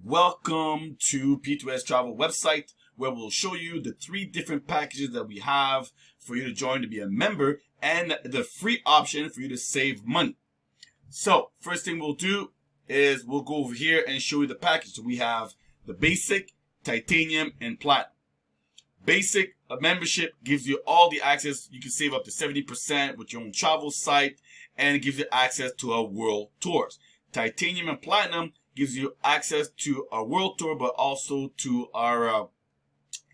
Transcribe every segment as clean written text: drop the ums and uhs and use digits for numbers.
Welcome to P2s Travel website, where we'll show you the 3 different packages that we have for you to join to be a member and the free option for you to save money. So first thing we'll do is we'll go over here and show you the package. So we have the basic, titanium, and platinum. Basic membership gives you all the access. You can save up to 70% with your own travel site, and it gives you access to our world tours. Titanium and platinum gives you access to our world tour, but also to our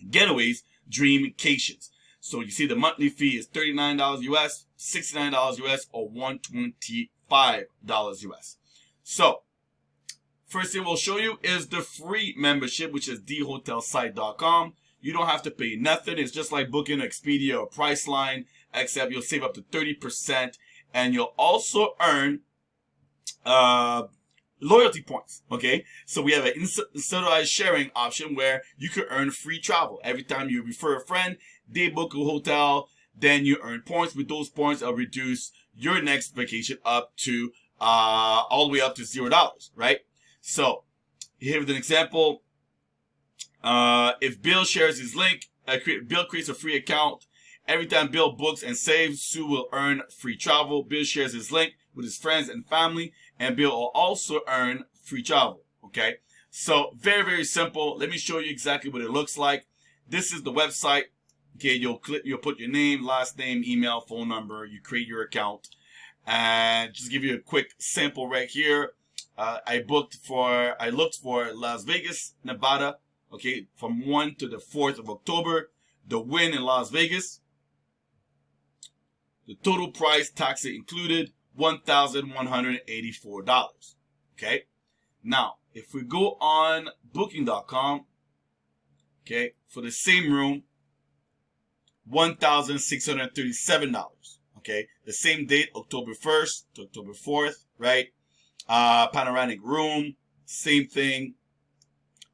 getaways, dreamcations. So you see the monthly fee is $39 US, $69 US, or $125 US. So first thing we'll show you is the free membership, which is thehotelsite.com. You don't have to pay nothing. It's just like booking Expedia or Priceline, except you'll save up to 30%, and you'll also earn loyalty points. Okay, so we have an incentivized sharing option where you can earn free travel. Every time you refer a friend, they book a hotel, then you earn points. With those points, I'll reduce your next vacation up to all the way up to $0, right? So here's an example. If Bill shares his link, Bill creates a free account. Every time Bill books and saves, Sue will earn free travel. Bill shares his link with his friends and family, and Bill will also earn free travel. Okay, so very, very simple. Let me show you exactly what it looks like. This is the website. Okay, you'll put your name, last name, email, phone number. You create your account, and just give you a quick sample right here. I looked for Las Vegas, Nevada. Okay, from 1 to the 4th of October. The win in Las Vegas. The total price, tax included, $1,184. Okay, now if we go on booking.com, okay, for the same room, $1,637. Okay, the same date, October 1st to October 4th, right? Panoramic room, same thing,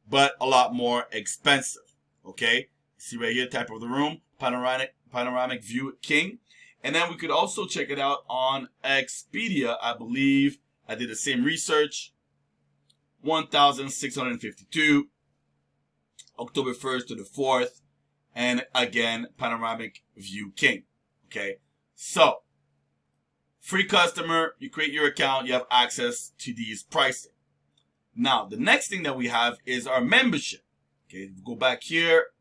but a lot more expensive. Okay, see right here, type of the room, panoramic view king. And then we could also check it out on Expedia. I believe I did the same research. $1,652, October 1st to the 4th, and again, panoramic view king. Okay, so free customer, you create your account, you have access to these pricing. Now, the next thing that we have is our membership. Okay, go back here.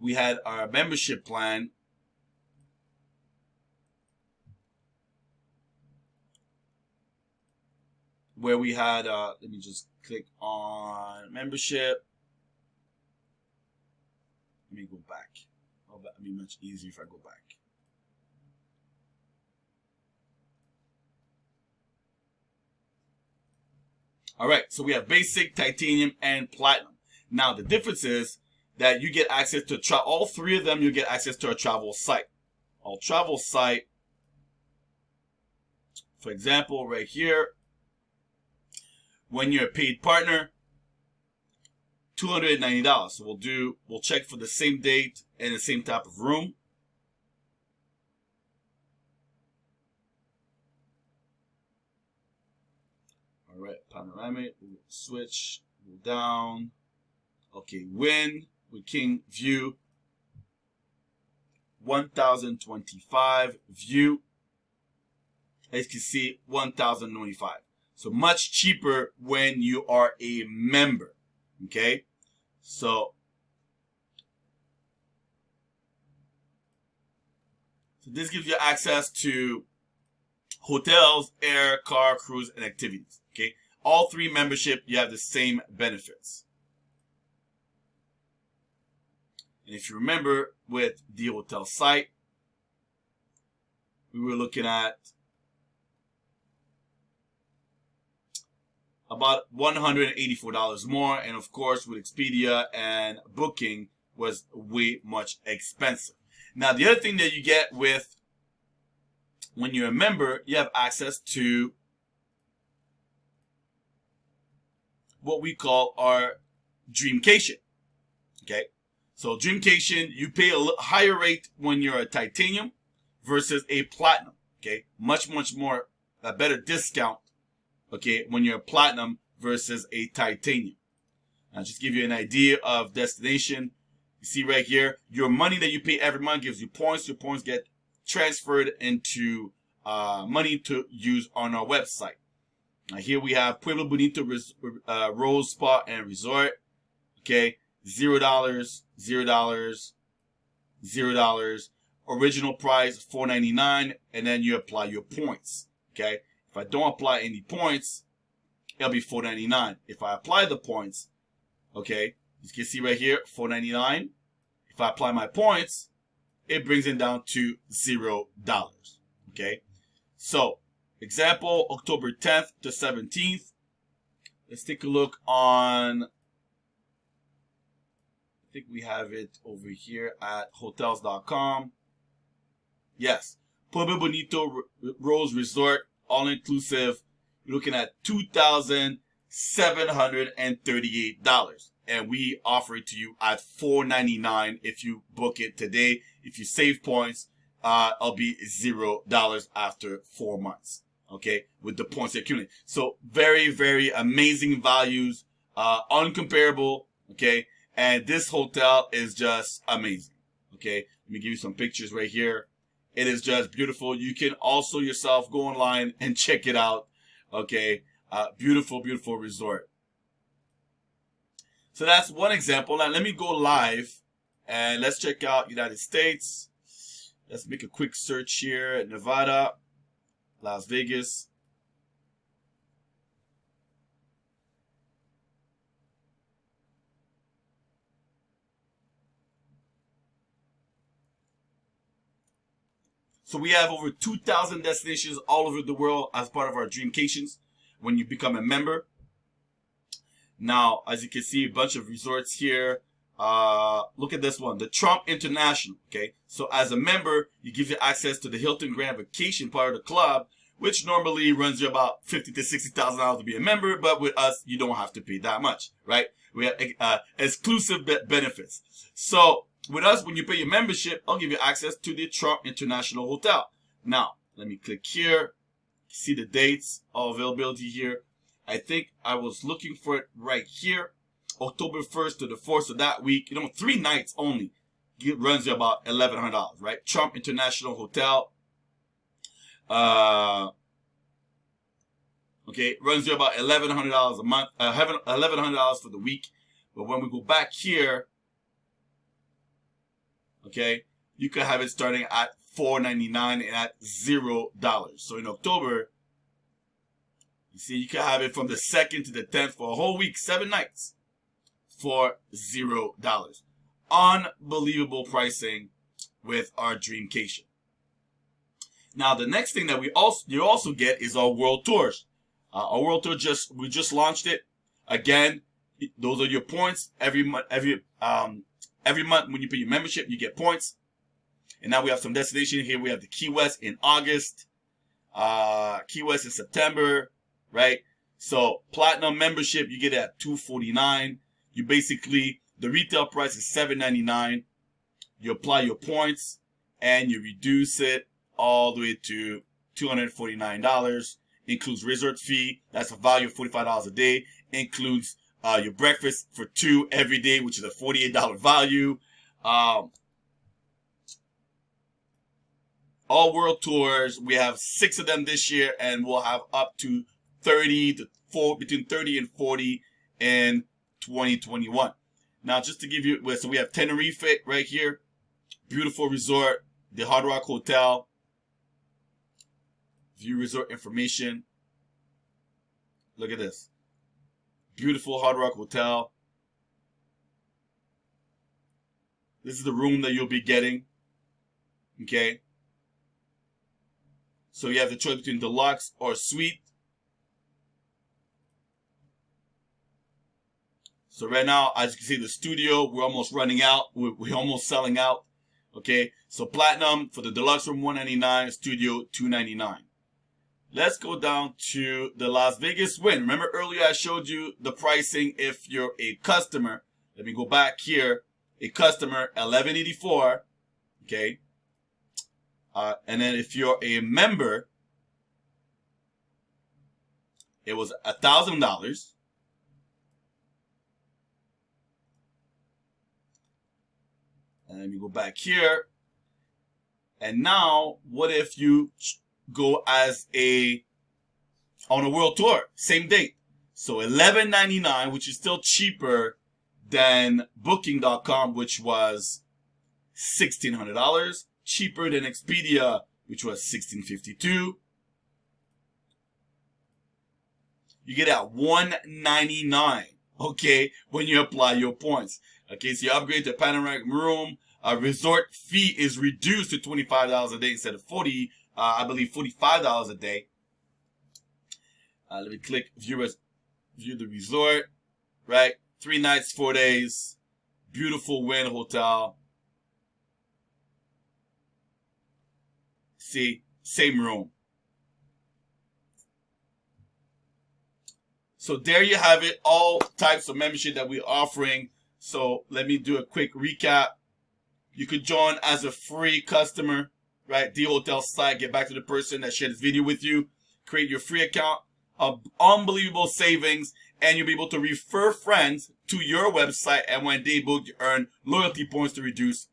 We had our membership plan. Where we had, let me just click on membership. Let me go back. Oh, that'd be much easier if I go back. All right, so we have basic, titanium, and platinum. Now, the difference is that you get access to all 3 of them. You get access to our travel site. Our travel site, for example, right here. When you're a paid partner, $290. So we'll check for the same date and the same type of room. All right, panoramic, we'll switch, go down. Okay, win with king view, 1,025 view. As you can see, 1,095. So much cheaper when you are a member. Okay, so this gives you access to hotels, air, car, cruise, and activities. Okay, all 3 membership, you have the same benefits. And if you remember, with the hotel site, we were looking at about $184 more, and of course with Expedia and Booking was way much expensive. Now, the other thing that you get with when you're a member, you have access to what we call our Dreamcation. Okay, so Dreamcation, you pay a higher rate when you're a titanium versus a platinum. Okay, much more, a better discount okay, when you're platinum versus a titanium. Now, just give you an idea of destination. You see right here, your money that you pay every month gives you points. Your points get transferred into money to use on our website. Now, here we have Pueblo Bonito Rose Spa and Resort. Okay, $0, $0, $0. Original price $4.99, and then you apply your points. Okay, if I don't apply any points, it'll be $4.99. If I apply the points, okay, you can see right here, $4.99. If I apply my points, it brings it down to $0. Okay, so example, October 10th to 17th. Let's take a look on, I think we have it over here at hotels.com. Yes, Pueblo Bonito Rose Resort, all-inclusive. You're looking at $2,738. And we offer it to you at $4.99 if you book it today. If you save points, it'll be $0 after 4 months. Okay, with the points accumulated. So very, very amazing values, uncomparable. Okay, and this hotel is just amazing. Okay, let me give you some pictures right here. It is just beautiful. You can also yourself go online and check it out. Okay, beautiful, beautiful resort. So that's one example. Now let me go live and let's check out United States. Let's make a quick search here. Nevada, Las Vegas. So we have over 2,000 destinations all over the world as part of our Dreamcations when you become a member. Now, as you can see, a bunch of resorts here. Look at this one, the Trump International. Okay, so as a member, it gives you access to the Hilton Grand Vacation part of the club, which normally runs you about $50,000 to $60,000 to be a member. But with us, you don't have to pay that much, right? We have exclusive benefits. So with us, when you pay your membership, I'll give you access to the Trump International Hotel. Now, let me click here. See the dates, all availability here. I think I was looking for it right here. October 1st to the 4th. So that week, 3 nights only. It runs you about $1,100, right? Trump International Hotel. Okay, runs you about $1,100 a month. $1,100 for the week. But when we go back here, okay, you can have it starting at $4.99 and at $0. So in October, you see, you can have it from the 2nd to the 10th for a whole week, 7 nights, for $0. Unbelievable pricing with our Dreamcation. Now, the next thing that you also get is our World Tours. Our World Tour we just launched it. Again, those are your points every month. Every month when you pay your membership, you get points. And now we have some destination here. We have the Key West in August, Key West in September, right? So platinum membership, you get it at $249. You basically, the retail price is $7.99. You apply your points and you reduce it all the way to $249. Includes resort fee. That's a value of $45 a day. Includes your breakfast for 2 every day, which is a $48 value. All world tours, we have 6 of them this year, and we'll have up to between 30 and 40 in 2021. Now, just to give you, so we have Tenerife right here, beautiful resort, the Hard Rock Hotel, view resort information. Look at this. Beautiful Hard Rock Hotel. This is the room that you'll be getting. Okay. So you have the choice between deluxe or suite. So right now, as you can see, the studio, we're almost running out. We're almost selling out. Okay. So platinum for the deluxe room, $199. Studio, $299. Let's go down to the Las Vegas Wynn. Remember earlier I showed you the pricing if you're a customer. Let me go back here. A customer, $1,184. Okay. And then if you're a member, it was $1,000. And let me go back here. And now, what if you go as on a world tour, same date? So $11.99, which is still cheaper than Booking.com, which was $1,600, cheaper than Expedia, which was $1,652. You get at $199, okay, when you apply your points. Okay, so you upgrade to panoramic room. Resort fee is reduced to $25 a day instead of I believe $45 a day. Let me click view the resort, right? 3 nights, 4 days, beautiful Wynn hotel. See, same room. So there you have it, all types of membership that we're offering. So let me do a quick recap. You could join as a free customer, right? The hotel site, get back to the person that shared this video with you, create your free account, unbelievable savings, and you'll be able to refer friends to your website, and when they book, you earn loyalty points to reduce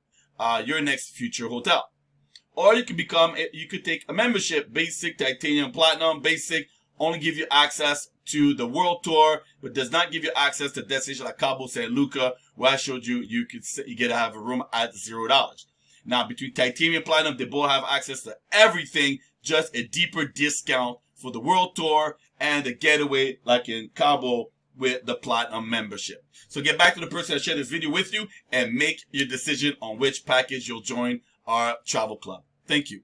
your next future hotel. Or you could take a membership, basic, titanium, platinum. Basic only give you access to the world tour, but does not give you access to destinations like Cabo San Luca, where I showed you you get to have a room at $0. Now, between titanium and platinum, they both have access to everything, just a deeper discount for the world tour and the getaway, like in Cabo, with the platinum membership. So get back to the person that shared this video with you and make your decision on which package you'll join our travel club. Thank you.